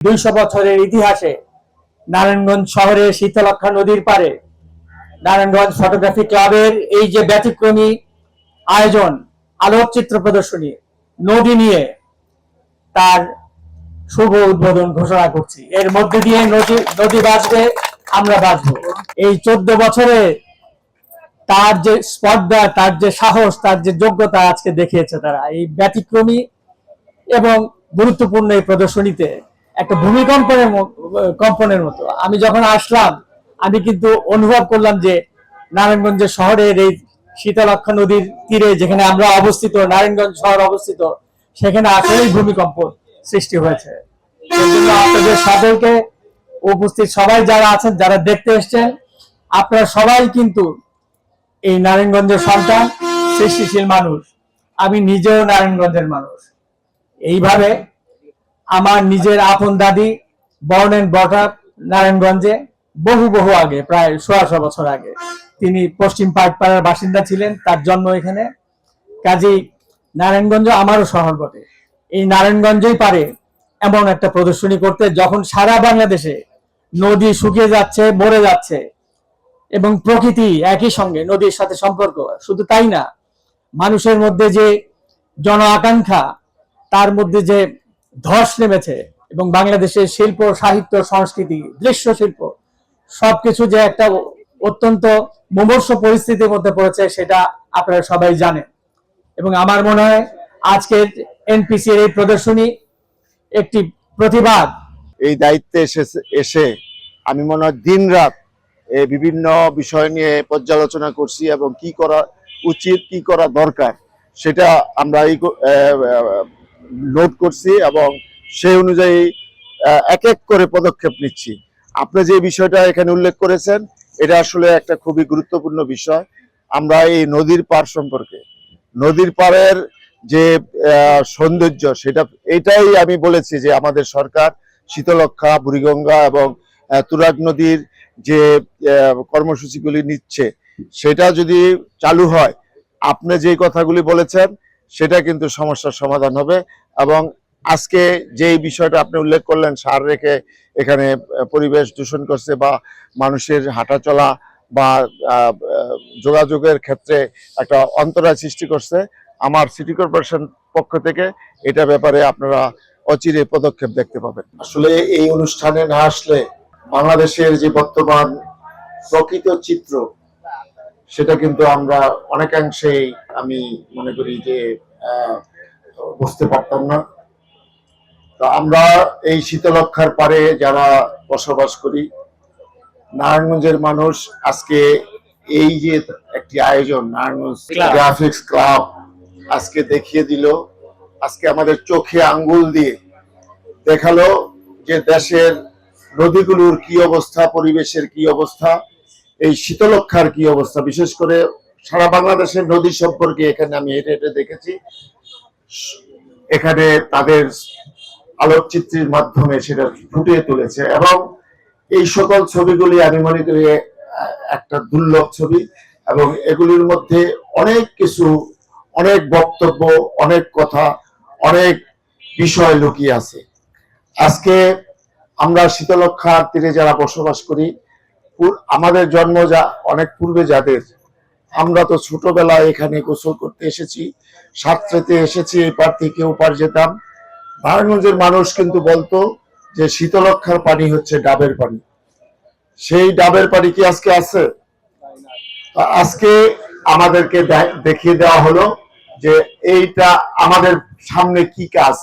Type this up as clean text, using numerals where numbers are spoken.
200 বছরের ইতিহাসে নারায়ণগঞ্জ শহরের শীতলক্ষ্যা নদীর পারে নারায়ণগঞ্জ ফটোগ্রাফি ক্লাবের এই যে ব্যতিক্রমী আয়োজন, আলোকচিত্র প্রদর্শনী নদী নিয়ে, তার শুভ উদ্বোধন ঘোষণা করছি। এর মধ্যে দিয়ে নদী বাঁচবে, আমরা বাঁচবো। এই 14 বছরে তার যে স্পর্ধা, তার যে সাহস, তার যে যোগ্যতা আজকে দেখিয়েছে তারা। এই ব্যতিক্রমী এবং গুরুত্বপূর্ণ এই প্রদর্শনীতে একটা কম্পনের মতো আমি যখন আসলাম, আমি কিন্তু অনুভব করলাম যে নারায়ণগঞ্জের শহরের এই শীতলক্ষ্যা নদীর তীরে যেখানে আমরা অবস্থিত, নারায়ণগঞ্জ শহর অবস্থিত, সেখানে আসলেই ভূমিকম্প সৃষ্টি হয়েছে। সেজন্য আপনাদের সকলকে, উপস্থিত সবাই যারা আছেন, যারা দেখতে এসছেন, আপনারা সবাই কিন্তু এই নারায়ণগঞ্জের সন্তান, সৃষ্টিশীল মানুষ। আমি নিজেও নারায়ণগঞ্জের মানুষ। এইভাবে আমার নিজের আপন দাদি বর্ন এন্ড ব্রট আপ নারায়ণগঞ্জে, বহু আগে, প্রায় 100 বছর আগে। তিনি পশ্চিম পাটপাড়ার বাসিন্দা ছিলেন, তার জন্ম এখানে। কাজী নারায়ণগঞ্জ আমারও শহর বটে। এই নারায়ণগঞ্জই পারে এমন একটা প্রদর্শনী করতে, যখন সারা বাংলাদেশে নদী শুকিয়ে যাচ্ছে, মরে যাচ্ছে, এবং প্রকৃতি একই সঙ্গে নদীর সাথে সম্পর্ক। শুধু তাই না, মানুষের মধ্যে যে জন আকাঙ্ক্ষা, তার মধ্যে যে ধস নেমেছে, এবং বাংলাদেশের শিল্প, সাহিত্য, সংস্কৃতি, দৃশ্য শিল্প সবকিছু যে একটা অত্যন্ত মুমূর্ষ পরিস্থিতির মধ্যে পড়েছে, সেটা আপনারা সবাই জানেন। এবং আমার মনে হয় আজকের এনপিসির এই প্রদর্শনী একটি প্রতিবাদ। এই দায়িত্বে এসে আমি মনে হয় দিন রাত বিভিন্ন বিষয় নিয়ে পর্যালোচনা করছি, এবং কি করা উচিত, কি করা দরকার, সেটা আমরা নোট করছি, এবং সেই অনুযায়ী এক এক করে পদক্ষেপ নিচ্ছি। আপনি যে বিষয়টা এখানে উল্লেখ করেছেন, এটা আসলে একটা খুবই গুরুত্বপূর্ণ বিষয়। আমরা এই নদীর পার সম্পর্কে, নদীর পাড়ের যে সৌন্দর্য, এটাই আমি বলেছি যে আমাদের সরকার শীতলক্ষ্যা, বুড়িগঙ্গা এবং তুরাগ নদীর যে কর্মসূচিগুলি নিচ্ছে, সেটা যদি চালু হয়, আপনি যে কথাগুলি বলেছেন, সেটা কিন্তু সমস্যার সমাধান হবে। এবং আজকে যে বিষয়টা আপনি উল্লেখ করলেন, সার রেখে এখানে পরিবেশ দূষণ করছে, বা মানুষের হাঁটা চলা বা যোগাযোগের ক্ষেত্রে একটা অন্তরায় সৃষ্টি করছে, আমার সিটি কর্পোরেশন পক্ষ থেকে এটা ব্যাপারে আপনারা অচিরে পদক্ষেপ দেখতে পাবেন। আসলে এই অনুষ্ঠানে না আসলে বাংলাদেশের যে বর্তমান প্রকৃত চিত্র, সেটা কিন্তু আমরা অনেকাংশেই, আমি মনে করি যে বুঝতে পারতাম না। তো আমরা এই শীতলক্ষ্যার পারে যারা বসবাস করি, নারায়ণগঞ্জের মানুষ, আজকে এই যে একটি আয়োজন, নারায়ণগঞ্জ গ্রাফিক্স ক্লাব আজকে দেখিয়ে দিল, আজকে আমাদের চোখে আঙ্গুল দিয়ে দেখালো যে দেশের নদীগুলোর কি অবস্থা, পরিবেশের কি অবস্থা, এই শীতলক্ষ্যার কি অবস্থা। বিশেষ করে সারা বাংলাদেশের নদী সম্পর্কে এখানে আমি হেঁটে হেঁটে দেখেছি। এখানে তাদের আলোকচিত্রের মাধ্যমে সেটা ফুটিয়ে তুলেছে, এবং এই সকল ছবিগুলি আমি মনে করি একটা দুর্লভ ছবি, এবং এগুলির মধ্যে অনেক কিছু, অনেক বক্তব্য, অনেক কথা, অনেক বিষয় লুকিয়ে আছে। আজকে আমরা শীতলক্ষ্যার তীরে যারা বসবাস করি, আমাদের জন্ম অনেক পূর্বে যাদের, আমরা তো ছোটবেলায় এখানে গোসল করতে এসেছি, সাঁতরেতে এসেছি, এই পার থেকে ওপার যেতাম। নারায়ণগঞ্জের মানুষ কিন্তু বলতো যে শীতলক্ষ্যার পানি হচ্ছে ডাবের পানি। সেই ডাবের পানি কি আজকে আছে? আজকে আমাদেরকে দেখিয়ে দেওয়া হলো যে এইটা আমাদের সামনে কি কাজ,